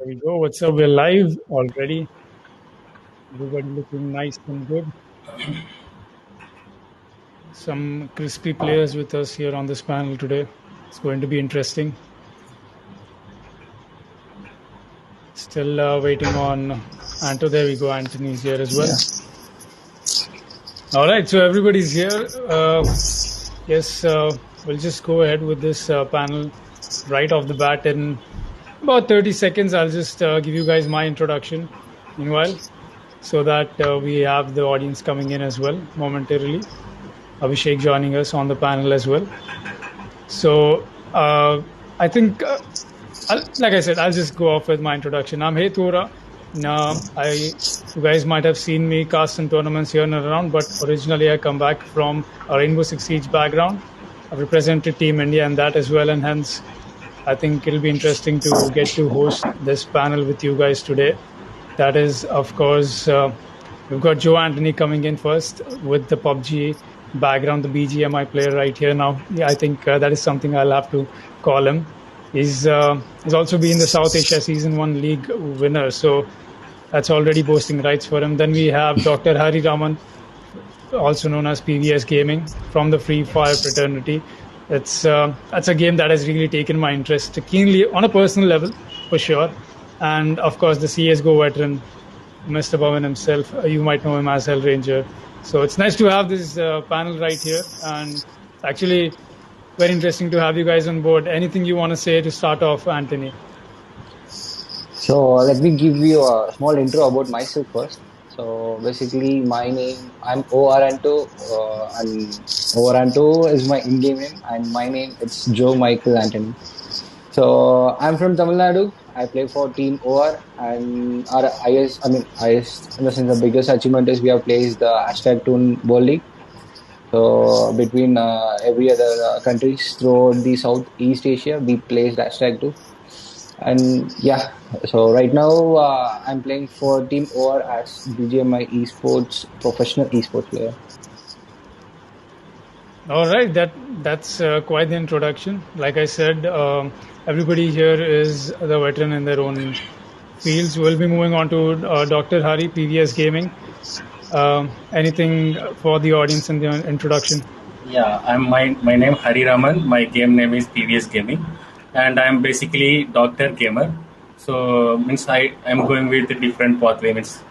There we go. What's up? We're live already. Everybody looking nice and good. Some crispy players with us here on this panel today. It's going to be interesting. Still waiting on Anto. There we go. Anthony's here as well. All right. So everybody's here. Yes, we'll just go ahead with this panel right off the bat. In about 30 seconds, I'll just give you guys my introduction. Meanwhile, so that we have the audience coming in as well momentarily. Abhishek joining us on the panel as well. So I think, like I said, I'll just go off with my introduction. I'm Hetura. Now, you guys might have seen me cast in tournaments here and around, but originally I come back from a Rainbow Six Siege background. I've represented Team India and that as well, and hence I think it'll be interesting to get to host this panel with you guys today. That is, of course, we've got Joe Anthony coming in first with the PUBG background, the BGMI player right here now. Yeah, I think that is something I'll have to call him. He's also been the South Asia Season 1 League winner, so that's already boasting rights for him. Then we have Dr. Hari Raman, also known as PVS Gaming, from the Free Fire fraternity. That's a game that has really taken my interest keenly on a personal level, for sure. And of course, the CSGO veteran, Mr. Bhavan himself. You might know him as Hell Ranger. So it's nice to have this panel right here, and it's actually very interesting to have you guys on board. Anything you want to say to start off, Anthony? So let me give you a small intro about myself first. So basically, my name, I'm Oranto, and Oranto is my in-game name, and my name it's Joe Michael Anthony. So I'm from Tamil Nadu. I play for Team OR, and our highest, in the sense, the biggest achievement is we have placed the hashtag Toon World League. So between every other countries throughout the Southeast Asia, we placed hashtag 2. And yeah, so right now I'm playing for Team OR as BGMI Esports professional esports player. All right, that's quite the introduction. Like I said, everybody here is the veteran in their own fields. We'll be moving on to Dr. Hari, PVS Gaming. Anything for the audience in the introduction? Yeah, my name Hari Raman. My game name is PVS Gaming, and I'm basically doctor gamer. So means I'm going with a different pathway, means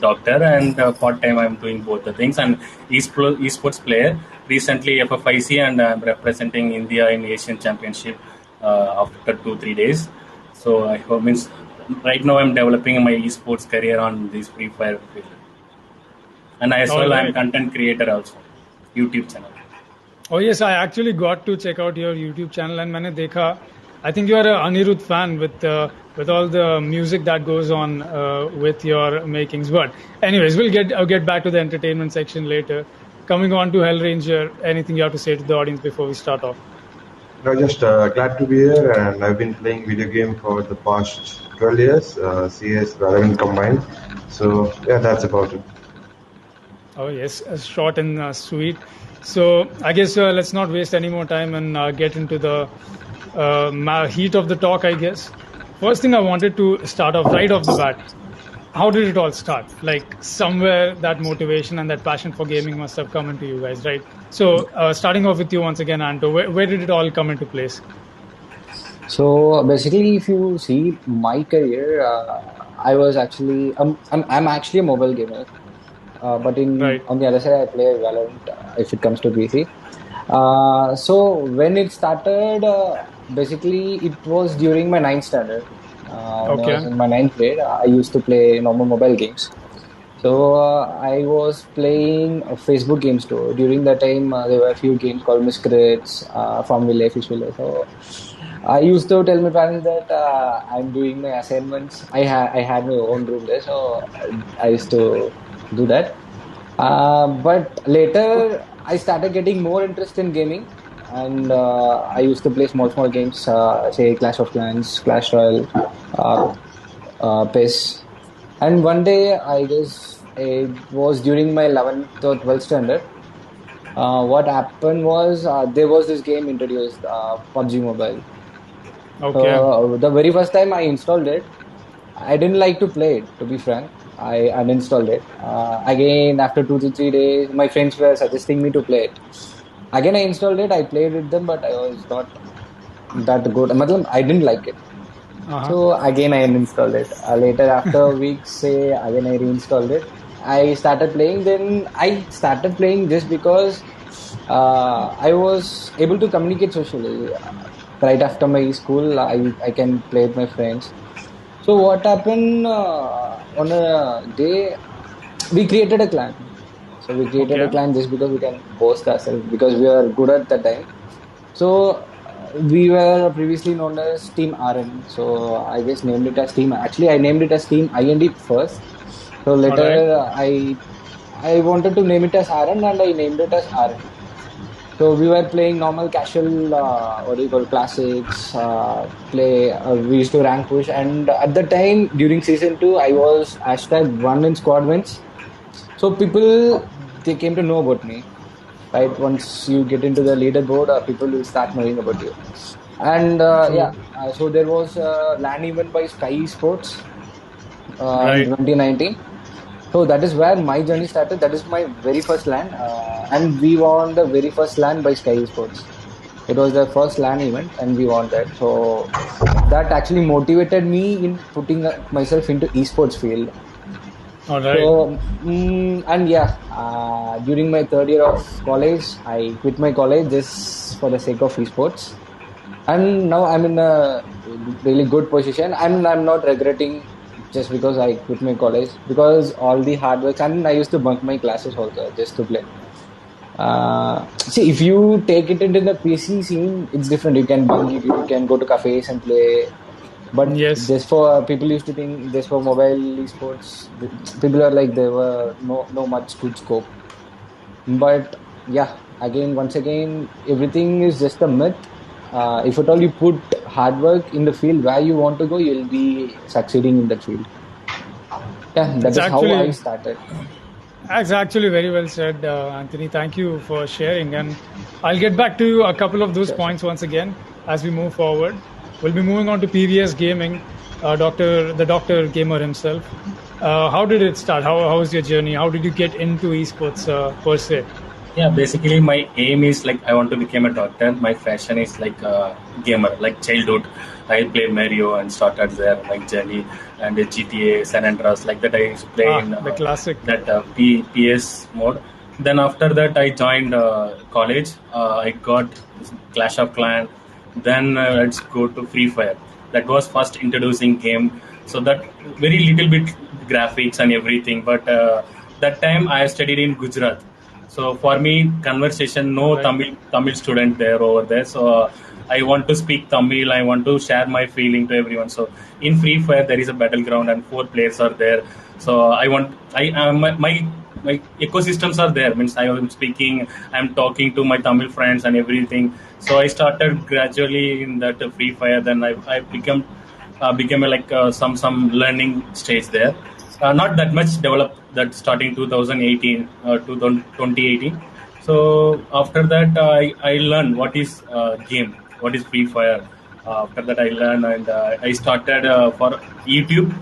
doctor and part time I'm doing both the things, and esports player. Recently FFIC, and I'm representing India in Asian Championship after 2-3 days. So I hope means right now I'm developing my esports career on this Free Fire field. And as well, I'm content creator also, YouTube channel. Oh yes, I actually got to check out your YouTube channel, and मैंने देखा. I think you are an Anirudh fan with all the music that goes on with your makings. But anyways, we'll get back to the entertainment section later. Coming on to Hell Ranger, anything you have to say to the audience before we start off? No, just glad to be here, and I've been playing video game for the past 12 years, CS, Valorant combined. So yeah, that's about it. Oh yes, short and sweet. So I guess let's not waste any more time and get into the heat of the talk, I guess. First thing I wanted to start off right off the bat. How did it all start? Like somewhere that motivation and that passion for gaming must have come into you guys, right? So starting off with you once again, Anto, where did it all come into place? So basically, if you see my career, I was actually I'm actually a mobile gamer, but on the other side, I play Valorant if it comes to PC. So when it started, basically it was during my 9th standard. When I was in my 9th grade, I used to play normal mobile games. So I was playing Facebook games too. During that time, there were a few games called Miscreants, Farmville, Fishville. So I used to tell my parents that I'm doing my assignments. I had my own room there, so I used to do that. But later, I started getting more interest in gaming. And I used to play small games, say Clash of Clans, Clash Royale, PES. And one day, I guess it was during my 11th or 12th standard, what happened was there was this game introduced, PUBG Mobile. Okay. So the very first time I installed it, I didn't like to play it, to be frank. I uninstalled it. Again, after 2 to 3 days, my friends were suggesting me to play it. Again, I installed it. I played with them, but I was not that good. I didn't like it. Uh-huh. So again, I uninstalled it. Later, after weeks, say again, I reinstalled it. I started playing. Then I started playing just because I was able to communicate socially. Right after my school, I can play with my friends. So what happened on a day? We created a clan. So we created a Okay. clan just because we can boast ourselves because we are good at that time. So we were previously known as Team RN. So I just named it as Team. Actually, I named it as Team IND first. So All right. later I wanted to name it as RN and I named it as RN. So we were playing normal casual, what do you call classics, play. We used to rank push, and at the time during season 2, I was #1 in squad wins. So people they came to know about me, right? Once you get into the leaderboard, people will start knowing about you. And True. so there was a LAN event by Sky Esports in Right. 2019. So that is where my journey started. That is my very first LAN, and we won the very first LAN by Sky Esports. It was the first LAN event, and we won that. So that actually motivated me in putting myself into esports field. All right. So and yeah, during my third year of college, I quit my college just for the sake of esports, and now I'm in a really good position, and I'm not regretting just because I quit my college because all the hard work, and I used to bunk my classes also just to play. See, if you take it into the PC scene, it's different. You can bunk, you can go to cafes and play. But Yes. just for people used to think just for mobile esports, people are like there were no much good scope. But yeah, once again, everything is just a myth. If at all you put hard work in the field where you want to go, you'll be succeeding in that field. Yeah, that It's is how I actually started. That's actually very well said, Anthony. Thank you for sharing. And I'll get back to a couple of those Sure, sure. points once again as we move forward. We'll be moving on to PVS gaming, the Doctor Gamer himself. How did it start? How was your journey? How did you get into esports per se? Yeah, basically my aim is like I want to become a doctor. My passion is like a gamer, like childhood. I played Mario and started there, like journey and GTA, San Andreas, like that. I used to play in The classic. that PS mode. Then after that, I joined college. I got Clash of Clan. Then let's go to Free Fire. That was first introducing game. So that very little bit graphics and everything. But that time I studied in Gujarat. So for me, conversation, no Right. Tamil student there over there. So I want to speak Tamil. I want to share my feeling to everyone. So in Free Fire, there is a battleground and 4 players are there. So my ecosystems are there. Means I am speaking, I'm talking to my Tamil friends and everything. So I started gradually in that Free Fire. Then I became a, like some learning stage there. Not that much developed that starting 2018 to 2018. So after that I learned what is game, what is Free Fire. After that I learned and I started for YouTube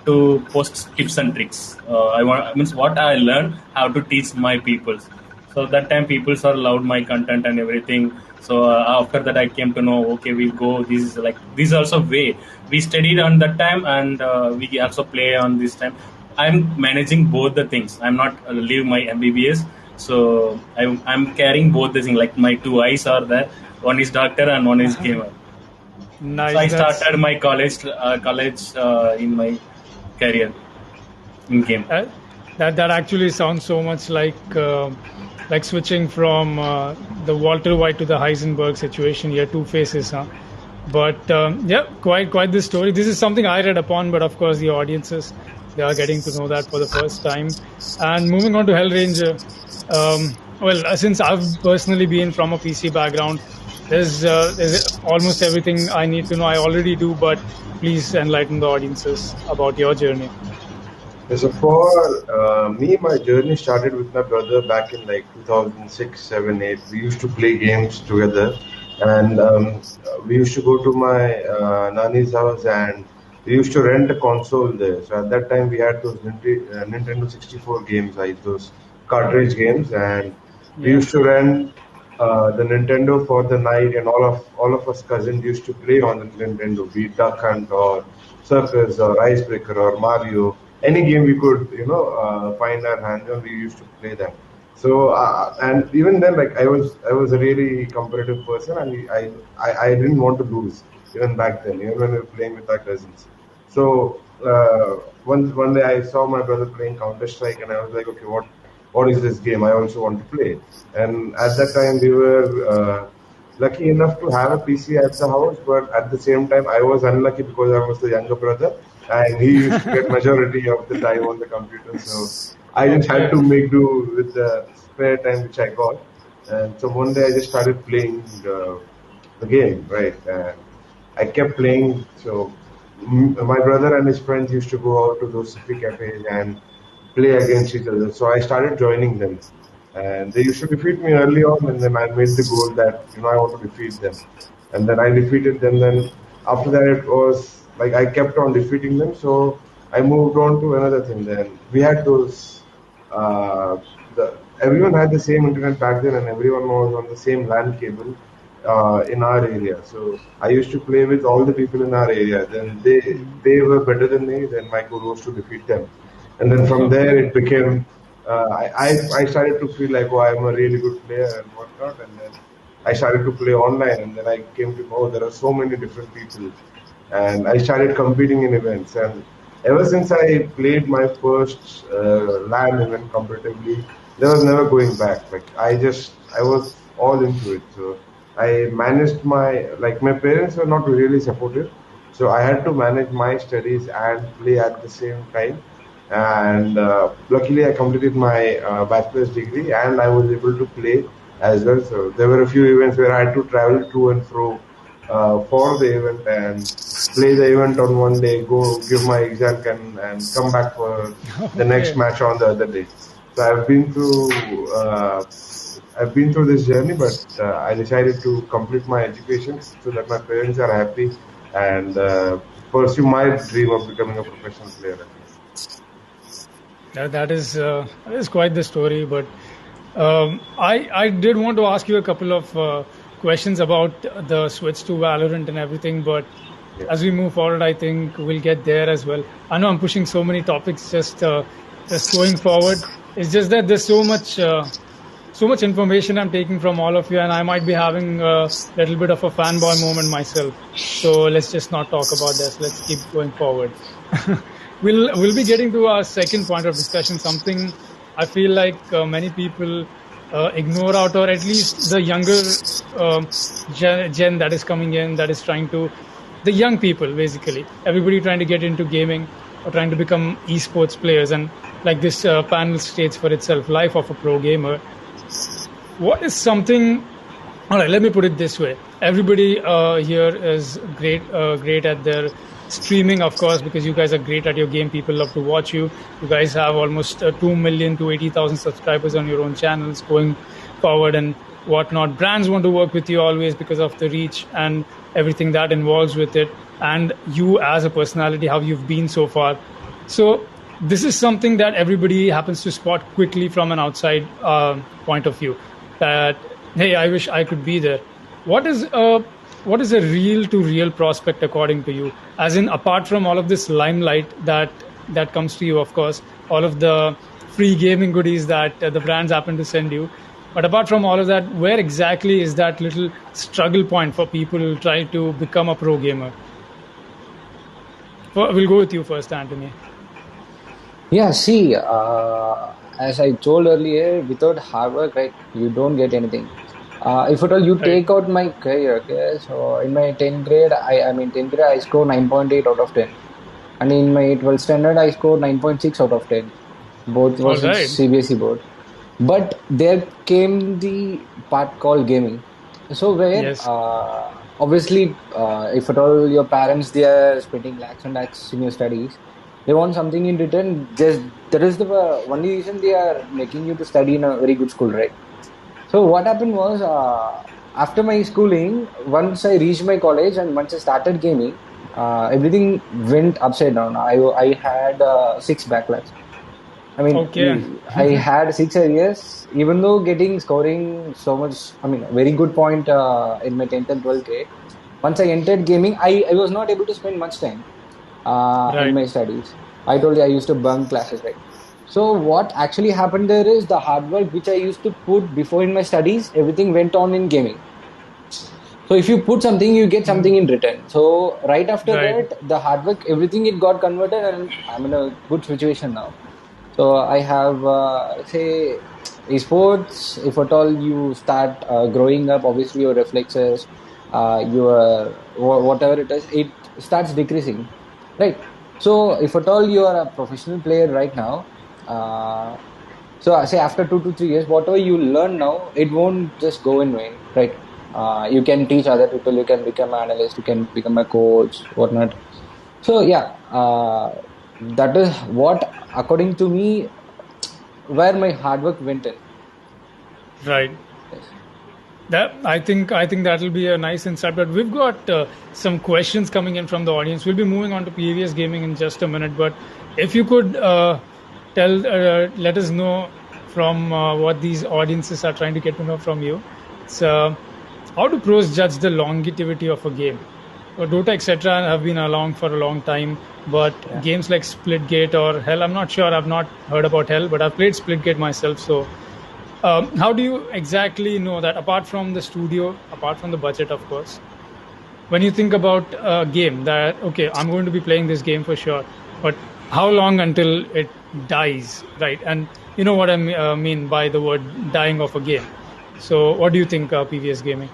to post tips and tricks. I want means what I learned how to teach my peoples. So that time peoples are loved my content and everything. So after that I came to know, okay, we go, this is like this is also way we studied on that time and we also play on this time. I'm managing both the things. I'm not leave my MBBS. So I'm carrying both the things, like my two eyes are there, one is doctor and one is gamer. So Nice. I That's started my college in my career in game. that actually sounds so much like switching from the Walter White to the Heisenberg situation. Here, two faces, huh? But yeah, quite the story. This is something I read upon, but of course the audiences, they are getting to know that for the first time. And moving on to Hellranger, well, since I've personally been from a PC background, there's almost everything I need to know. I already do, but please enlighten the audiences about your journey. So for me, my journey started with my brother back in like 2006, 7, 8. We used to play games together, and we used to go to my nani's house, and we used to rent a console there. So at that time, we had those Nintendo 64 games, like those cartridge games, and we used to rent the Nintendo for the night, and all of us cousins used to play on the Nintendo, be it Duck Hunt or Circus or Icebreaker or Mario, any game we could, find our hands on, we used to play them. So and even then, like I was a really competitive person, and I didn't want to lose even back then, even when we were playing with our cousins. So one day I saw my brother playing Counter Strike, and I was like, okay, what is this game? I also want to play. And at that time, we were lucky enough to have a PC at the house, but at the same time, I was unlucky because I was the younger brother, and he used to get majority of the time on the computer. So I just had to make do with the spare time which I got. And so one day I just started playing the game, right? And I kept playing. So my brother and his friends used to go out to those city cafes and play against each other. So I started joining them, and they used to defeat me early on, and then I made the goal that I want to defeat them, and then I defeated them. Then after that, it was like I kept on defeating them. So I moved on to another thing. Then we had those. Everyone had the same internet back then, and everyone was on the same LAN cable in our area. So I used to play with all the people in our area. Then they were better than me. Then my goal was to defeat them, and then from there it became. I started to feel like, oh, I'm a really good player and whatnot, and then I started to play online, and then I came to know there are so many different people, and I started competing in events. And ever since I played my first LAN event competitively, there was never going back. Like I was all into it. So I managed my parents were not really supportive, so I had to manage my studies and play at the same time. And luckily, I completed my bachelor's degree, and I was able to play as well. So there were a few events where I had to travel to and fro for the event and play the event on one day, go give my exam, and come back for the next match on the other day. So I've been through this journey, but I decided to complete my education so that my parents are happy and pursue my dream of becoming a professional player. That is quite the story. But I did want to ask you a couple of questions about the switch to Valorant and everything. But as we move forward, I think we'll get there as well. I know I'm pushing so many topics just going forward. It's just that there's so much information I'm taking from all of you, and I might be having a little bit of a fanboy moment myself. So let's just not talk about this. Let's keep going forward. We'll be getting to our second point of discussion, something I feel like many people ignore out, or at least the younger gen that is coming in, that is trying to, the young people basically, everybody trying to get into gaming or trying to become esports players. And like this panel states for itself, life of a pro gamer. What is something? All right, let me put it this way. Everybody here is great at their streaming, of course, because you guys are great at your game. People love to watch you. You guys have almost 2 million to 80,000 subscribers on your own channels going forward and whatnot. Brands want to work with you always because of the reach and everything that involves with it. And you as a personality, how you've been so far. So this is something that everybody happens to spot quickly from an outside point of view. That, hey, I wish I could be there. What is a real to real prospect according to you? As in, apart from all of this limelight that comes to you, of course, all of the free gaming goodies that the brands happen to send you. But apart from all of that, where exactly is that little struggle point for people who try to become a pro gamer? We'll go with you first, Anthony. Yeah, see, as I told earlier, without hard work, right, you don't get anything. If at all you take out my career, okay, so in my 10th grade, I scored 9.8 out of 10. And in my 12th standard, I scored 9.6 out of 10. Both was in CBSE board. But there came the part called gaming. So where, obviously, if at all your parents, they are spending lakhs and lakhs in your studies, they want something in return. Just that is the only reason they are making you to study in a very good school, right? So what happened was, after my schooling, once I reached my college and once I started gaming, everything went upside down. I had 6 backlogs. I mean, Okay. I had 6 areas, even though getting scoring so much, I mean, a very good point in my 10th and 12th grade. Once I entered gaming, I was not able to spend much time in Right. my studies. I told you I used to bunk classes, right? So what actually happened there is the hard work which I used to put before in my studies, everything went on in gaming. So if you put something, you get something in return. So right after Right. that, the hard work, everything it got converted, and I'm in a good situation now. So I have, say, esports. If at all you start growing up, obviously your reflexes, whatever it is, it starts decreasing, right? So if at all you are a professional player right now, so I say after 2 to 3 years, whatever you learn now, it won't just go in vain, right? You can teach other people, you can become an analyst, you can become a coach, whatnot. So yeah, that is what, according to me, where my hard work went in. Right. Yes. That I think that'll be a nice insight. But we've got some questions coming in from the audience. We'll be moving on to previous gaming in just a minute. But if you could let us know from what these audiences are trying to get to know from you. It's how do pros judge the longevity of a game? Dota, etc., have been along for a long time, but Yeah. games like Splitgate or Hell, I'm not sure. I've not heard about Hell, but I've played Splitgate myself. So how do you exactly know that apart from the studio, apart from the budget, of course, when you think about a game that, okay, I'm going to be playing this game for sure, but how long until it dies, right? And you know what I mean by the word dying of a game. So, what do you think, PVS Gaming?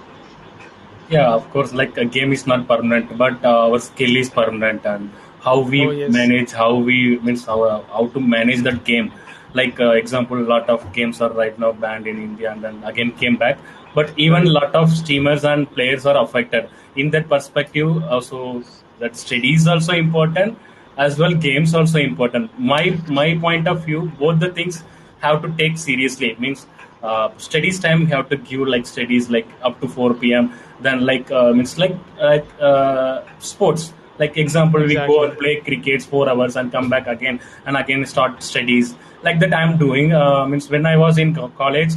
Yeah, of course, like a game is not permanent, but our skill is permanent, and how Oh, we yes. manage, how we means how to manage that game. Like example, a lot of games are right now banned in India, and then again came back. But even Right. a lot of streamers and players are affected. In that perspective, also that study is also important, as well games also important. My point of view, both the things have to take seriously. It means studies time you have to give like studies like up to 4 p.m. Then like means like sports. Like example, we go Exactly. and play crickets 4 hours and come back again and again start studies. Like that I'm doing. Means when I was in college,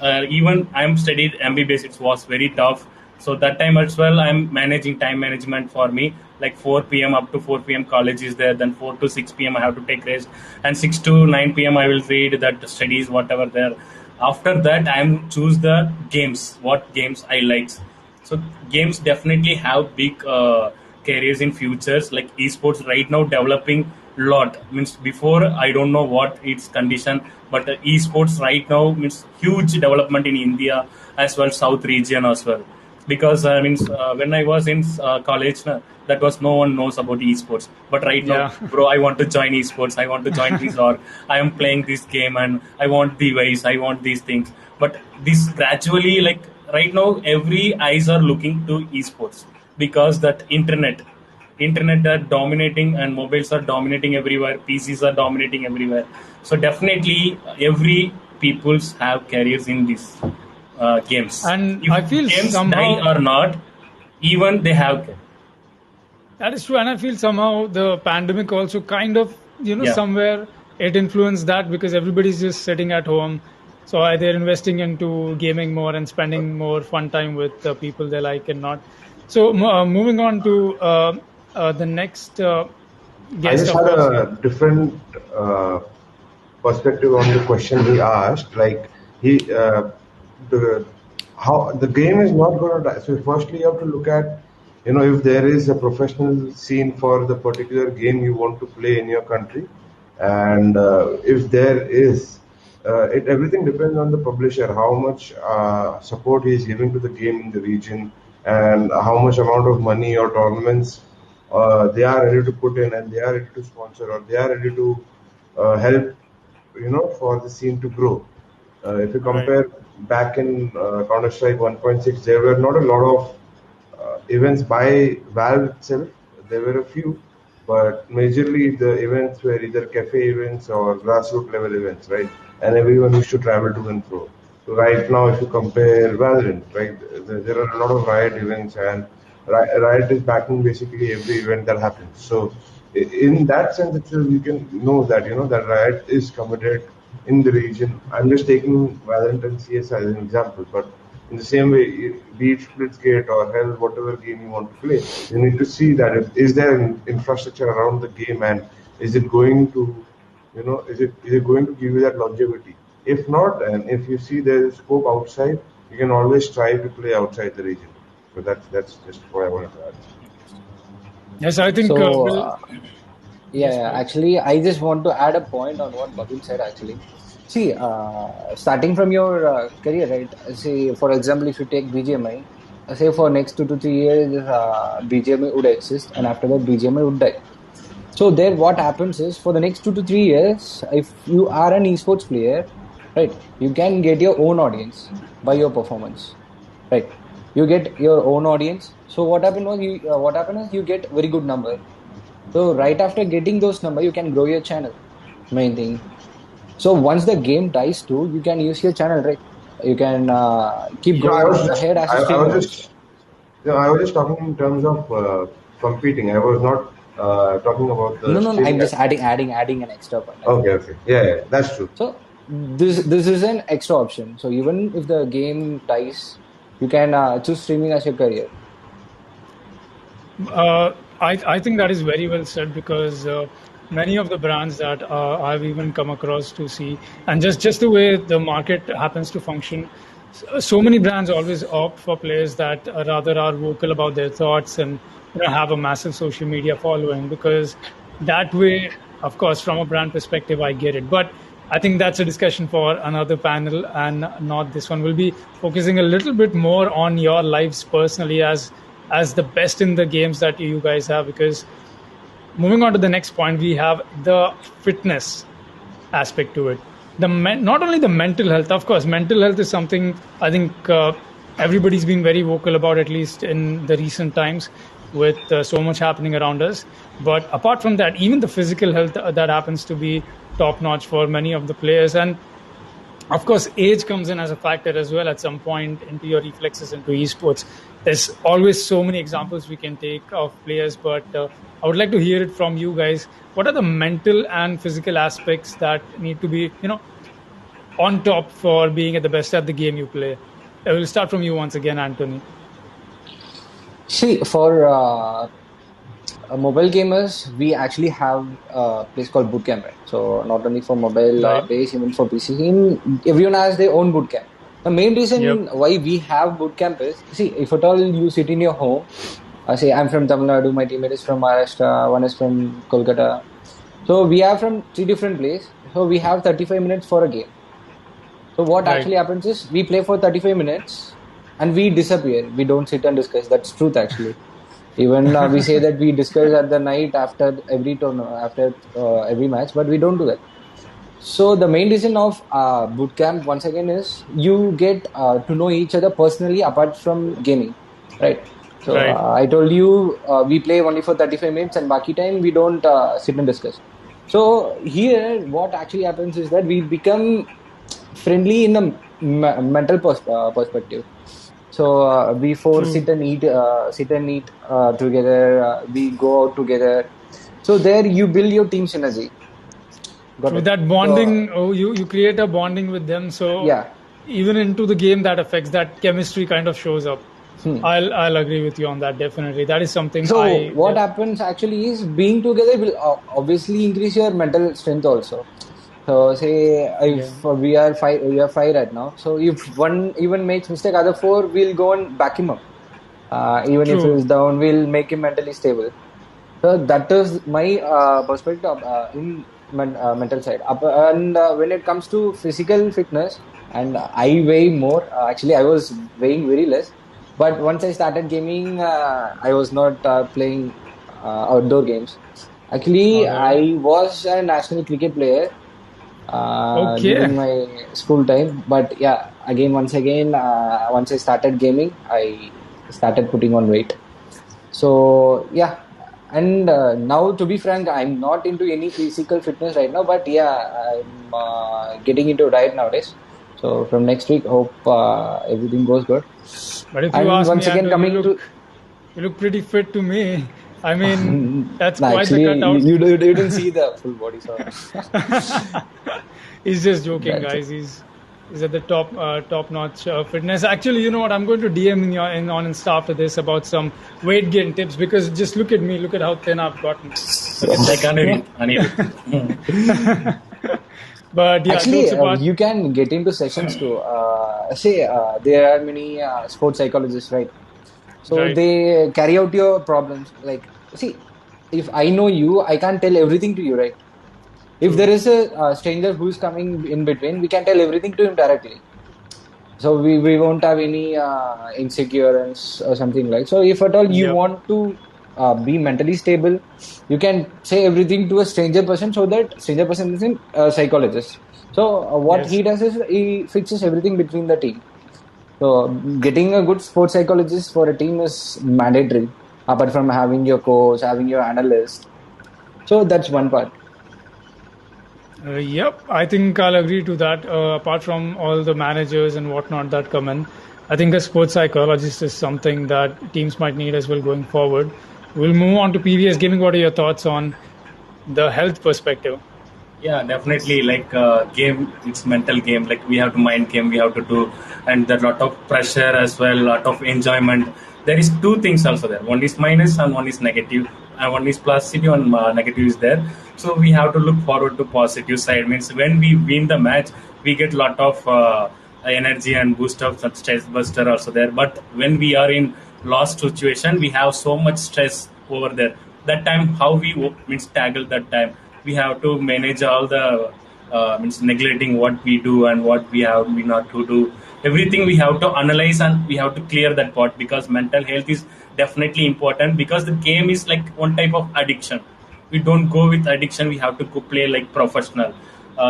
even I'm studied MBBS. It was very tough. So that time as well, I'm managing time management for me. Like 4 p.m. up to 4 p.m. college is there. Then 4 to 6 p.m. I have to take rest, and 6 to 9 p.m. I will read that studies whatever there. After that, I'm choose the games. What games I like. So games definitely have big careers in futures. Like esports right now developing lot means before I don't know what its condition, but esports right now means huge development in India as well South region as well. Because means when I was in college, that was no one knows about esports. But right now, Yeah. bro, I want to join esports. I want to join this or I am playing this game and I want the ways. I want these things. But this gradually, like right now, every eyes are looking to esports because that internet are dominating and mobiles are dominating everywhere. PCs are dominating everywhere. So definitely, every peoples have careers in this games. And If I feel games die somehow or not, even they have. that is true, and I feel somehow the pandemic also kind of, Yeah, somewhere it influenced that because everybody's just sitting at home. So they're investing into gaming more and spending more fun time with the people they like and not. So moving on to the next I guest, just of had course. a different perspective on the question he asked. Like he, the how the game is not going to die. So firstly, you have to look at, if there is a professional scene for the particular game you want to play in your country, and if there is, everything depends on the publisher, how much support he is giving to the game in the region, and how much amount of money or tournaments they are ready to put in, and they are ready to sponsor, or they are ready to help, for the scene to grow. If you Right. compare back in Counter Strike 1.6, there were not a lot of events by Valve itself. There were a few, but majorly the events were either cafe events or grassroots level events, right? And everyone used to travel to and fro. So right now, if you compare Valorant, right, there are a lot of Riot events, and Riot is backing basically every event that happens. So in that sense itself, you can know that that Riot is committed in the region. I'm just taking Valorant and CS as an example, but in the same way, be it Splitsgate or Hell, whatever game you want to play, you need to see that is there an infrastructure around the game, and is it going to, is it going to give you that longevity? If not, and if you see there is scope outside, you can always try to play outside the region. So that's just what I wanted to add. Yes, I think. So, Yes, actually, I just want to add a point on what Babin said. Actually, see, starting from your career, right? Say, for example, if you take BGMI, say for next 2 to 3 years, BGMI would exist, and after that, BGMI would die. So there, what happens is for the next 2 to 3 years, if you are an esports player, right, you can get your own audience by your performance, right? You get your own audience. So what happened is you get very good number. So right after getting those number, you can grow your channel. Main thing. So once the game dies too, you can use your channel, right? You can keep I was going just, ahead as a I streamer was also. just, I was just talking in terms of competing. I was not talking about the No. streaming I'm just aspect. adding an extra point. Okay. Yeah, that's true. So this is an extra option. So even if the game dies, you can choose streaming as your career. I think that is very well said because many of the brands that I've even come across to see, and just the way the market happens to function, so many brands always opt for players that rather are vocal about their thoughts and have a massive social media following because that way, of course, from a brand perspective, I get it. But I think that's a discussion for another panel and not this one. We'll be focusing a little bit more on your lives personally as the best in the games that you guys have, because moving on to the next point, we have the fitness aspect to it. Not only the mental health, of course, mental health is something I think everybody's been very vocal about, at least in the recent times with so much happening around us. But apart from that, even the physical health that happens to be top notch for many of the players. And of course, age comes in as a factor as well at some point into your reflexes into esports. There's always so many examples we can take of players, but I would like to hear it from you guys. What are the mental and physical aspects that need to be, on top for being at the best at the game you play? I will start from you once again, Anthony. See, for mobile gamers, we actually have a place called bootcamp, right? So not only for mobile Right. base, even for PC, everyone has their own bootcamp. The main reason why we have bootcamp is, see, if at all you sit in your home, say I'm from Tamil Nadu, my teammate is from Maharashtra, one is from Kolkata. So we are from 3 different places. So we have 35 minutes for a game. So what Right. actually happens is we play for 35 minutes and we disappear. We don't sit and discuss. That's truth actually. Even we say that we discuss at the night after every after every match, but we don't do that. So the main reason of bootcamp once again is you get to know each other personally apart from gaming, right? So Right. I told you we play only for 35 minutes and baki time we don't sit and discuss. So here what actually happens is that we become friendly in a mental perspective. So we four True. sit and eat together. We go out together. So there you build your team synergy. Got Through it. that So bonding, you create a bonding with them. So yeah. even into the game, that affects that chemistry kind of shows up. Hmm. I'll agree with you on that, definitely. That is something So what happens actually is being together will obviously increase your mental strength also. So say if we are five right now. So if one even makes mistake, other four will go and back him up. Even if True. he's down, we'll make him mentally stable. So that is my perspective in mental side. And when it comes to physical fitness, and I weigh more. Actually, I was weighing very less. But once I started gaming, I was not playing outdoor games. Actually, All right. I was a national cricket player Okay. during my school time. But yeah, again, once again, once I started gaming, I started putting on weight. So yeah, and now to be frank, I'm not into any physical fitness right now. But yeah, I'm getting into diet nowadays. So from next week, hope everything goes good. But if you And ask once me, again, Anto, coming to You look pretty fit to me. I mean, that's No, quite the actually, cutout. you didn't see the full body, so He's just joking, that's it. guys. He's at the top notch fitness. Actually, you know what? I'm going to DM on Insta after this about some weight gain tips, because just look at me. Look at how thin I've gotten. Look at It's like this. Anirudh. But yeah, Actually, jokes apart. you can get into sessions too. Say there are many sports psychologists, right? So Right. they carry out your problems. Like, see, if I know you, I can't tell everything to you, right? If there True. is a stranger who's coming in between, we can tell everything to him directly. So we won't have any insecurance or something like. So if at all you Yep. want to be mentally stable, you can say everything to a stranger person, so that stranger person is a psychologist. So what Yes. he does is he fixes everything between the team. So getting a good sports psychologist for a team is mandatory. Apart from having your coach, having your analyst. So that's one part. Yep, I think I'll agree to that. Apart from all the managers and whatnot that come in, I think a sports psychologist is something that teams might need as well going forward. We'll move on to PVS gaming. What are your thoughts on the health perspective? Yeah, definitely. Like game, it's mental game. Like we have to mind game, we have to do, and there lot of pressure as well, lot of enjoyment. There is two things also there. One is minus and one is negative, and one is positive and negative is there. So we have to look forward to positive side. Means when we win the match, we get lot of energy and boost of such stress buster also there. But when we are in lost situation, we have so much stress over there. That time, how we means tackle that time, we have to manage all the means neglecting what we do and what we not to do. Everything we have to analyze and we have to clear that part, because mental health is definitely important, because the game is like one type of addiction. We don't go with addiction, we have to go play like professional.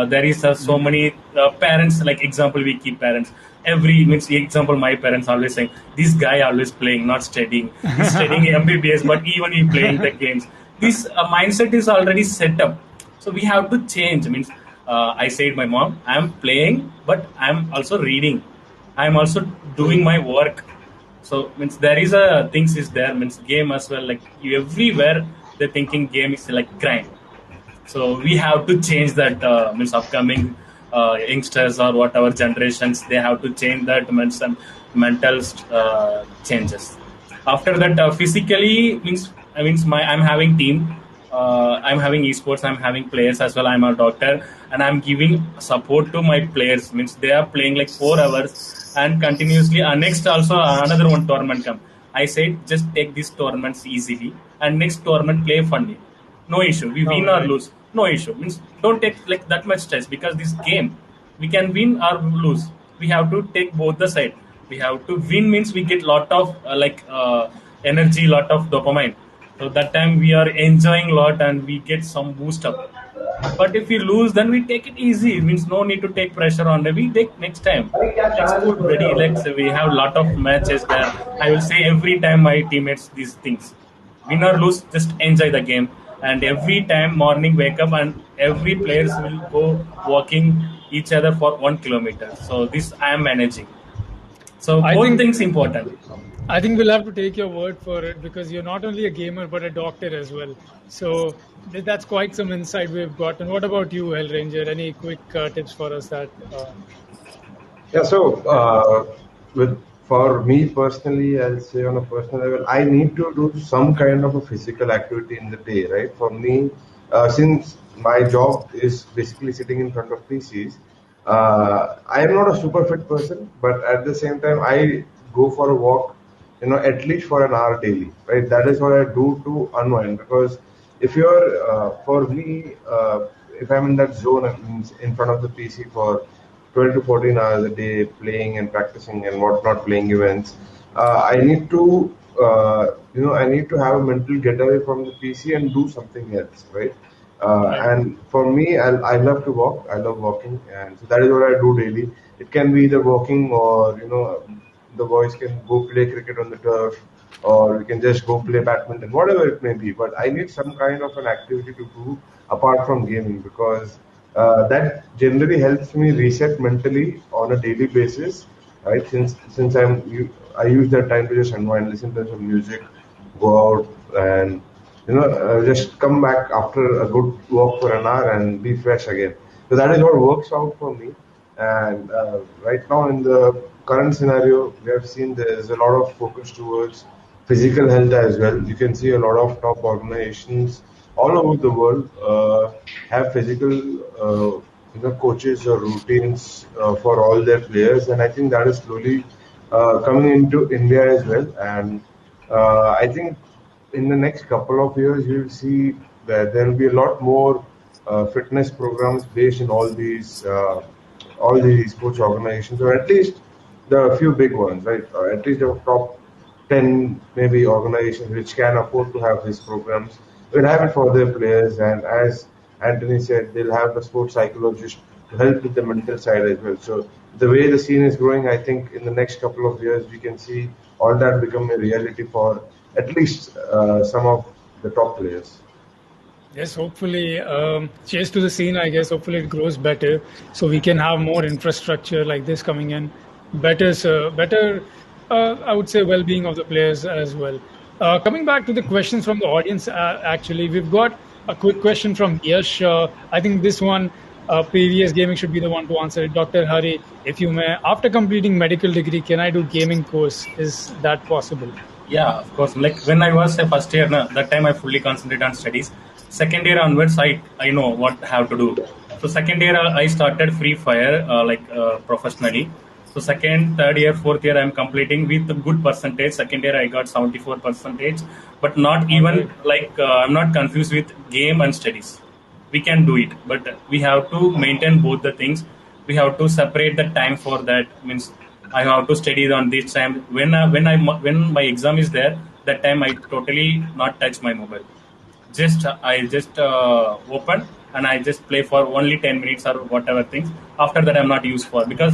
There is so many parents, like example we keep parents every means example, my parents always saying this guy always playing not studying, he's studying MBBS but even he playing the games. This mindset is already set up, so we have to change. Means I said my mom, I'm playing but I'm also reading, I'm also doing my work. So means there is a things is there, means game as well, like you everywhere the thinking game is like crime. So we have to change that. Means upcoming youngsters or whatever generations, they have to change that means some mental changes. After that, physically means I means my I'm having team. I'm having esports. I'm having players as well. I'm a doctor, and I'm giving support to my players. Means they are playing like 4 hours and continuously. Next also another one tournament come. I said just take these tournaments easily, and next tournament play funny, no issue, we All win or right. lose, no issue. Means don't take like that much stress, because this game we can win or lose, we have to take both the side. We have to win means we get lot of energy, lot of dopamine, so that time we are enjoying a lot and we get some boost up. But if we lose, then we take it easy. It means no need to take pressure on it. We take next time. It's good, very like so we have lot of matches there. I will say every time my teammates these things. Win or lose, just enjoy the game. And every time morning wake up and every players will go walking each other for 1 kilometer. So this I am managing. So I both think things important. I think we'll have to take your word for it, because you're not only a gamer but a doctor as well. So that's quite some insight we've got. And what about you, Hell Ranger? Any quick tips for us that? Yeah, so with for me personally, I'll say on a personal level, I need to do some kind of a physical activity in the day, right? For me, since my job is basically sitting in front of PCs, I am not a super fit person, but at the same time, I go for a walk, at least for an hour daily, right? That is what I do to unwind, because if you're, for me, if I'm in that zone in front of the PC for 12 to 14 hours a day playing and practicing and whatnot, playing events. I need to, I need to have a mental getaway from the PC and do something else, right? Right. And for me, I love to walk. I love walking, and so that is what I do daily. It can be either walking or the boys can go play cricket on the turf, or we can just go play badminton, whatever it may be. But I need some kind of an activity to do apart from gaming, because that generally helps me reset mentally on a daily basis, right? Since I use that time to just unwind, listen to some music, go out and just come back after a good walk for an hour and be fresh again. So that is what works out for me. And right now in the current scenario, we have seen there is a lot of focus towards physical health as well. You can see a lot of top organizations all over the world have physical coaches or routines for all their players, and I think that is slowly coming into India as well. And I think in the next couple of years, you'll see that there will be a lot more fitness programs based in all these sports organizations, or at least the few big ones, right? Or at least the top 10 maybe organizations which can afford to have these programs will have it for their players. And as Anthony said, they'll have the sports psychologist to help with the mental side as well. So the way the scene is growing, I think in the next couple of years we can see all that become a reality for at least some of the top players. Yes, hopefully, cheers to the scene, I guess. Hopefully it grows better so we can have more infrastructure like this coming in. Better, I would say, well-being of the players as well. Coming back to the questions from the audience, actually, we've got a quick question from Yash. I think this one, previous gaming should be the one to answer it. Dr. Hari, if you may, after completing medical degree, can I do gaming course? Is that possible? Yeah, of course. Like when I was a first year, that time I fully concentrated on studies. Second year onwards, I know what I have to do. So second year I started Free Fire professionally. So second, third year, fourth year I'm completing with a good percentage. Second year I got 74%, but not even I'm not confused with game and studies. We can do it, but we have to maintain both the things. We have to separate the time for that. Means I have to study on this time. When my exam is there, that time I totally not touch my mobile. I just open and I just play for only 10 minutes or whatever things. After that, I'm not used for, because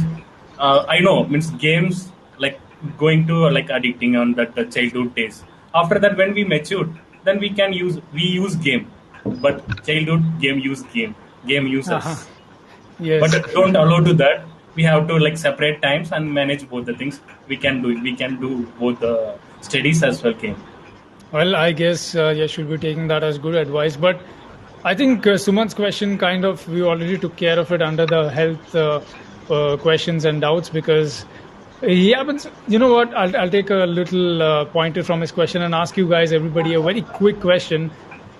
I know means games like going to like addicting on that childhood days. After that, when we matured, then we use game, but childhood game use us. Yes. But don't allow to that. We have to like separate times and manage both the things. We can do both the studies as well game. Well, I guess you should be taking that as good advice. But I think Suman's question we already took care of it under the health questions and doubts, because he happens. You know what? I'll take a little pointer from his question and ask you guys, everybody, a very quick question.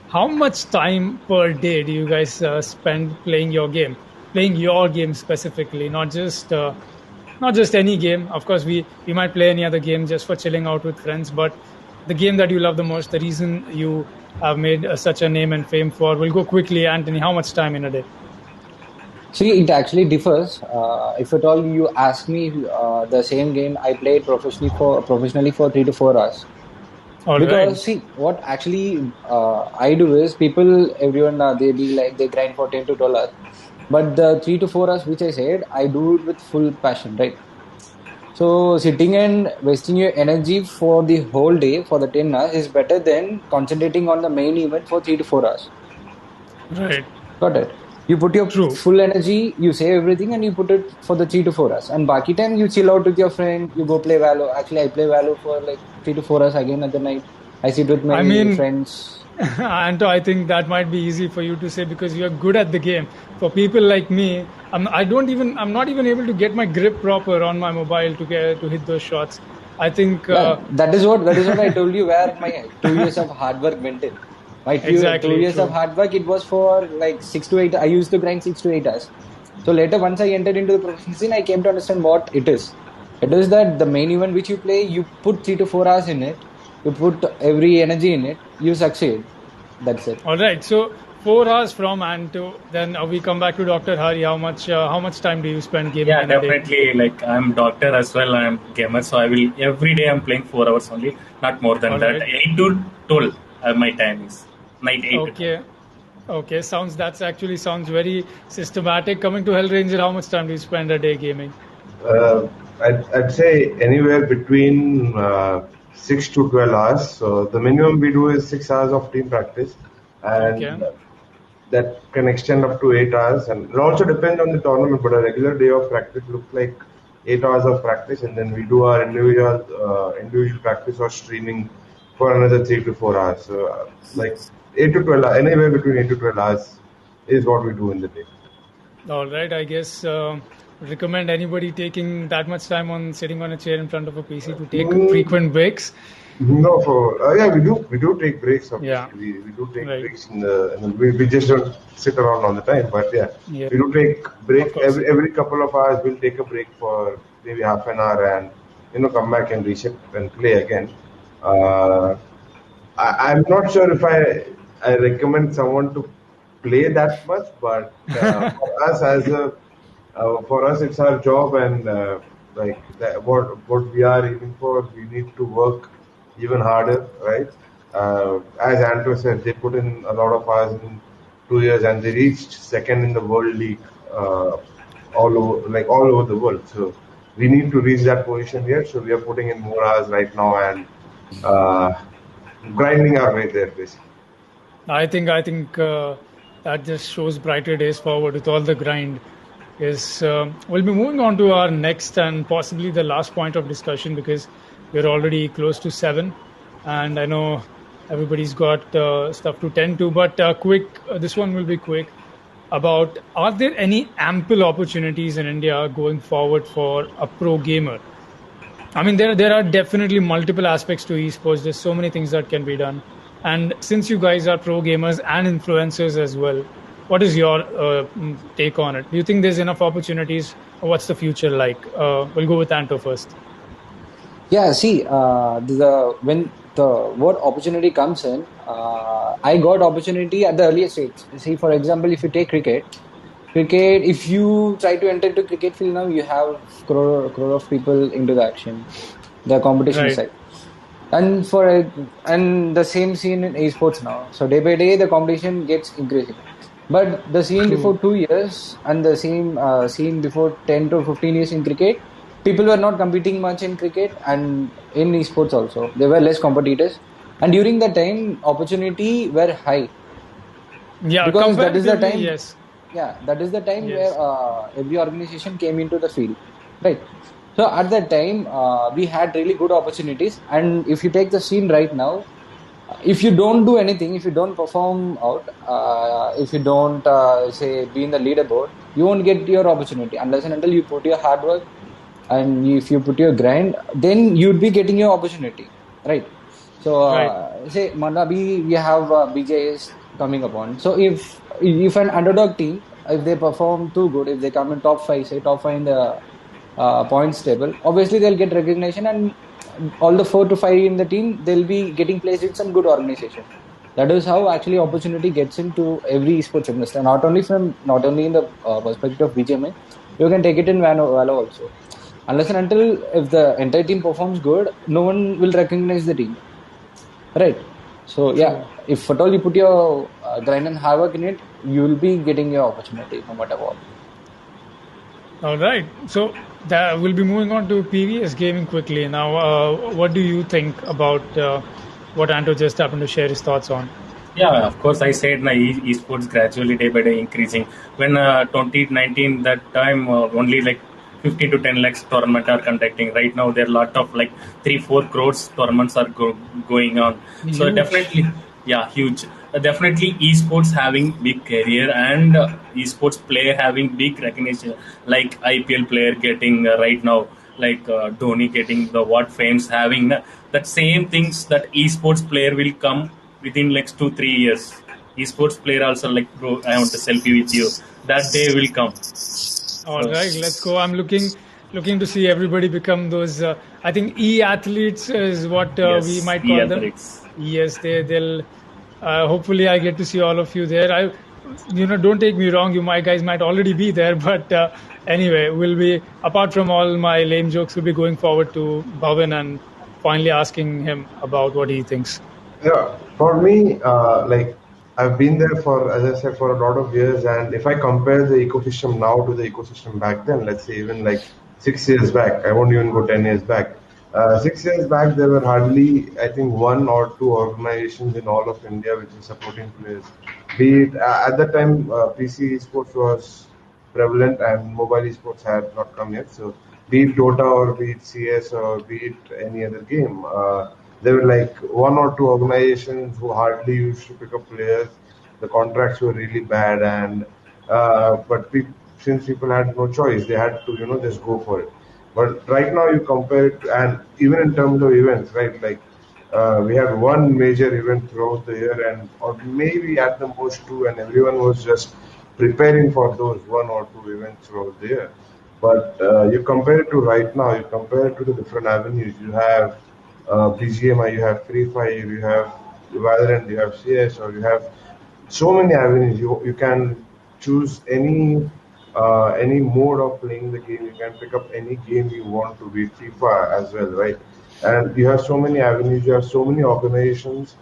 How much time per day do you guys spend playing your game? Playing your game specifically, not just any game. Of course, we might play any other game just for chilling out with friends, but the game that you love the most, the reason you have made such a name and fame for. We'll go quickly, Anthony. How much time in a day? See, it actually differs. If at all you ask me, the same game I played professionally for 3 to 4 hours. Because see, what actually I do is everyone they grind for 10 to 12 hours. But the 3 to 4 hours which I said, I do it with full passion, right? So sitting and wasting your energy for the whole day for the 10 hours is better than concentrating on the main event for 3 to 4 hours. Right. Got it. You put your full energy, you save everything, and you put it for the 3 to 4 hours. And baki time, you chill out with your friend, you go play Valo. Actually, I play Valo for like 3 to 4 hours again at the night. I sit with my friends. Anto, I think that might be easy for you to say because you're good at the game. For people like me, I'm not even able to get my grip proper on my mobile to hit those shots. I think that is what I told you, where my 2 years of hard work went in. My 2 years of hard work, it was for like 6 to 8. I used to grind 6 to 8 hours. So later, once I entered into the professional scene, I came to understand what it is. It is that the main event which you play, you put 3 to 4 hours in it. You put every energy in it, you succeed. That's it. All right. So 4 hours from Anto, then we come back to Dr. Hari. How much time do you spend gaming? Yeah, definitely. Like I'm doctor as well. I'm gamer, so every day I'm playing 4 hours only, not more than that. 8 to 12 my time is. Night 8. Okay. That actually sounds very systematic. Coming to Hell Ranger, how much time do you spend a day gaming? I'd say anywhere between 6 to 12 hours. So the minimum we do is 6 hours of team practice, and that can extend up to 8 hours. And it also depends on the tournament, but a regular day of practice looks like 8 hours of practice, and then we do our individual practice or streaming for another 3 to 4 hours. So, like 8 to 12, anywhere between 8 to 12 hours is what we do in the day. All right, I guess recommend anybody taking that much time on sitting on a chair in front of a PC to take frequent breaks. No, yeah, we do take breaks. Obviously, Yeah. we do take Right. breaks we just don't sit around all the time. But yeah, Yeah. we do take break Of course. every couple of hours. We'll take a break for maybe half an hour and come back and reset and play again. I'm not sure if I recommend someone to play that much, but for us it's our job, and like what we are aiming for, we need to work even harder, right? As Anto said, they put in a lot of hours in 2 years, and they reached second in the world league, all over the world. So we need to reach that position here. So we are putting in more hours right now, and uh, grinding our way there, basically. I think that just shows brighter days forward with all the grind. Is we'll be moving on to our next and possibly the last point of discussion, because we're already close to 7, and I know everybody's got stuff to tend to. But quick, this one will be quick. About, are there any ample opportunities in India going forward for a pro gamer? I mean, there are definitely multiple aspects to esports. There's so many things that can be done. And since you guys are pro gamers and influencers as well, what is your take on it? Do you think there's enough opportunities? Or what's the future like? We'll go with Anto first. Yeah, see, when the word opportunity comes in, I got opportunity at the earliest stage. See, for example, if you take cricket, if you try to enter into cricket field now, you have crore of people into the action, the competition side. And the same scene in esports now. So day by day, the competition gets increasing. But the scene before 2 years and the same scene before 10 to 15 years in cricket, people were not competing much in cricket, and in esports also. There were less competitors. And during that time, opportunity were high. Yeah, because that is the time. Yes. Yeah, that is the time where every organization came into the field, right? So at that time, we had really good opportunities. And if you take the scene right now, if you don't do anything, if you don't perform out, if you don't say be in the leaderboard, you won't get your opportunity unless and until you put your hard work, and if you put your grind, then you'd be getting your opportunity, right? So say Manabi, we have BJS coming upon. So if an underdog team, if they perform too good, if they come in top 5, say top 5 in the points table, obviously they'll get recognition, and all the 4 to 5 in the team, they'll be getting placed in some good organization. That is how actually opportunity gets into every esports industry. Not only in the perspective of BGMI, you can take it in Valo also. Unless and until if the entire team performs good, no one will recognize the team, right? So yeah, if at all you put your grind and hard work in it, you will be getting your opportunity no matter what. All right. So we'll be moving on to PVS gaming quickly. Now, what do you think about what Anto just happened to share his thoughts on? Yeah, of course, I said esports gradually day by day increasing. When 2019, that time only like 15 to 10 lakhs tournament are conducting. Right now, there are a lot of like 3-4 crores tournaments are going on. Huge. So definitely, yeah, huge. Definitely, esports having big career, and esports player having big recognition. Like IPL player getting right now, like Dhoni getting the what fames, having that same things that esports player will come within next 2-3 years. Esports player also like, bro, I want to selfie with you. That day will come. All right, let's go. I'm looking to see everybody become those. I think e-athletes is what we might call e-athletes. them. Yes, they'll. Hopefully, I get to see all of you there. Don't take me wrong. You guys might already be there, but anyway, we'll be, apart from all my lame jokes, we'll be going forward to Bhavin and finally asking him about what he thinks. Yeah, for me, like I've been there for, as I said, for a lot of years, and if I compare the ecosystem now to the ecosystem back then, let's say even like 6 years back, I won't even go 10 years back. 6 years back, there were hardly, I think, 1 or 2 organizations in all of India which were supporting players. Be it at that time, PC esports was prevalent and mobile esports had not come yet. So, be it Dota or be it CS or be it any other game. There were like one or two organizations who hardly used to pick up players. The contracts were really bad, and since people had no choice, they had to just go for it. But right now, you compare it, and even in terms of events, right? Like we had one major event throughout the year, and or maybe at the most two, and everyone was just preparing for those one or two events throughout the year. But you compare it to right now, you compare it to the different avenues. You have BGMI, you have Free Fire, you have Valorant, you have CS, or you have so many avenues. You can choose any mode of playing the game. You can pick up any game you want to be FIFA as well, right? And you have so many avenues. You have so many organizations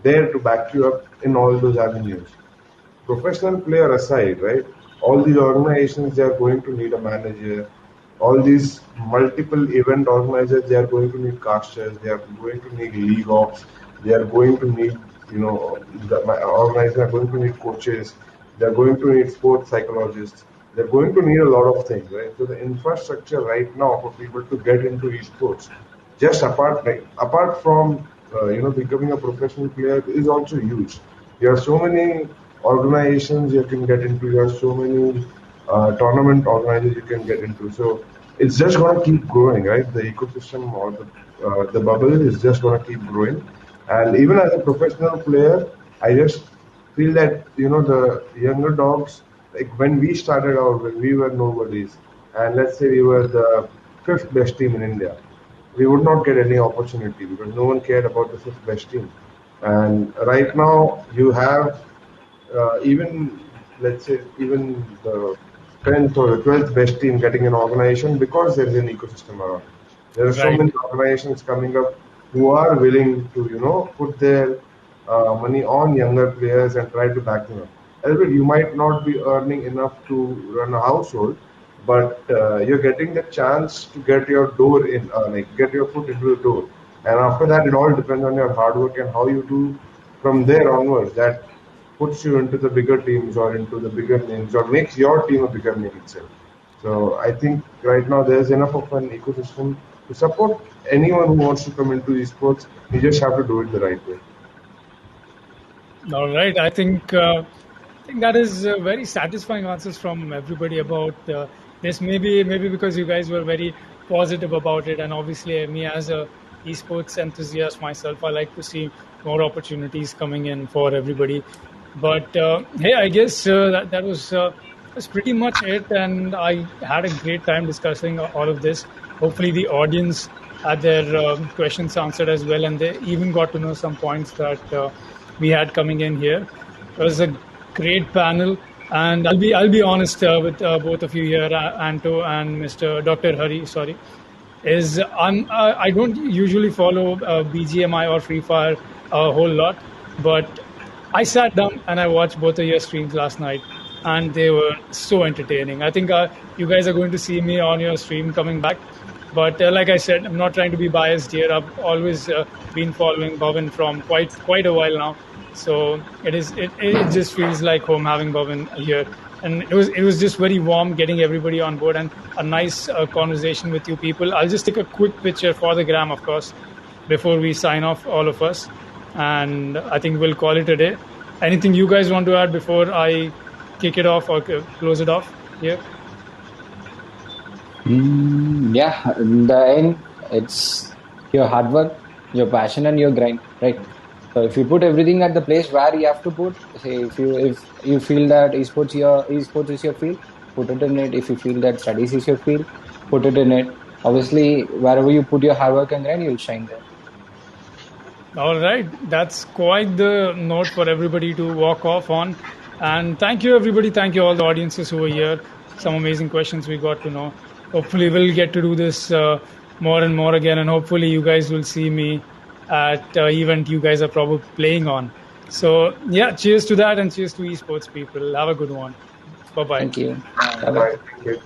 there to back you up in all those avenues. Professional player aside, right? All these organizations, they are going to need a manager. All these multiple event organizers, they are going to need casters. They are going to need league ops. They are going to need, the organizers are going to need coaches. They are going to need sports psychologists. They're going to need a lot of things, right? So the infrastructure right now for people to get into esports, just apart from becoming a professional player, is also huge. There are so many organizations you can get into. You have so many tournament organizers you can get into. So it's just going to keep growing, right? The ecosystem or the bubble is just going to keep growing. And even as a professional player, I just feel that the younger dogs, like when we started out, when we were nobodies, and let's say we were the fifth best team in India, we would not get any opportunity because no one cared about the fifth best team. And right now, you have even, let's say, even the 10th or the 12th best team getting an organization because there is an ecosystem around. There are so many organizations coming up who are willing to, put their money on younger players and try to back them up. You might not be earning enough to run a household, but you're getting the chance to get your door in, like get your foot into the door. And after that, it all depends on your hard work and how you do from there onwards. That puts you into the bigger teams or into the bigger names or makes your team a bigger name itself. So I think right now there's enough of an ecosystem to support anyone who wants to come into esports. You just have to do it the right way. All right. I think that is very satisfying answers from everybody about this. Maybe because you guys were very positive about it, and obviously me as a esports enthusiast myself, I like to see more opportunities coming in for everybody. But hey, I guess that was pretty much it, and I had a great time discussing all of this. Hopefully, the audience had their questions answered as well, and they even got to know some points that we had coming in here. It was a great panel, and I'll be honest with both of you here, Anto and Mr. Dr. Hari. Sorry, is I don't usually follow BGMI or Free Fire a whole lot, but I sat down and I watched both of your streams last night, and they were so entertaining. I think you guys are going to see me on your stream coming back. But like I said, I'm not trying to be biased here. I've always been following Bhavin from quite a while now, so it just feels like home having Bhavin here. And it was just very warm getting everybody on board and a nice conversation with you people. I'll just take a quick picture for the gram, of course, before we sign off, all of us. And I think we'll call it a day. Anything you guys want to add before I kick it off or close it off here? Yeah, in the end, it's your hard work, your passion, and your grind, right? So if you put everything at the place where you have to put, say if you feel that esports is your field, put it in it. If you feel that studies is your field, put it in it. Obviously, wherever you put your hard work and grind, you'll shine there. All right, that's quite the note for everybody to walk off on. And thank you, everybody. Thank you, all the audiences who were here. Some amazing questions we got to know. Hopefully, we'll get to do this more and more again. And hopefully, you guys will see me at event you guys are probably playing on. So, yeah, cheers to that and cheers to esports people. Have a good one. Bye-bye. Thank you. Bye. Thank you.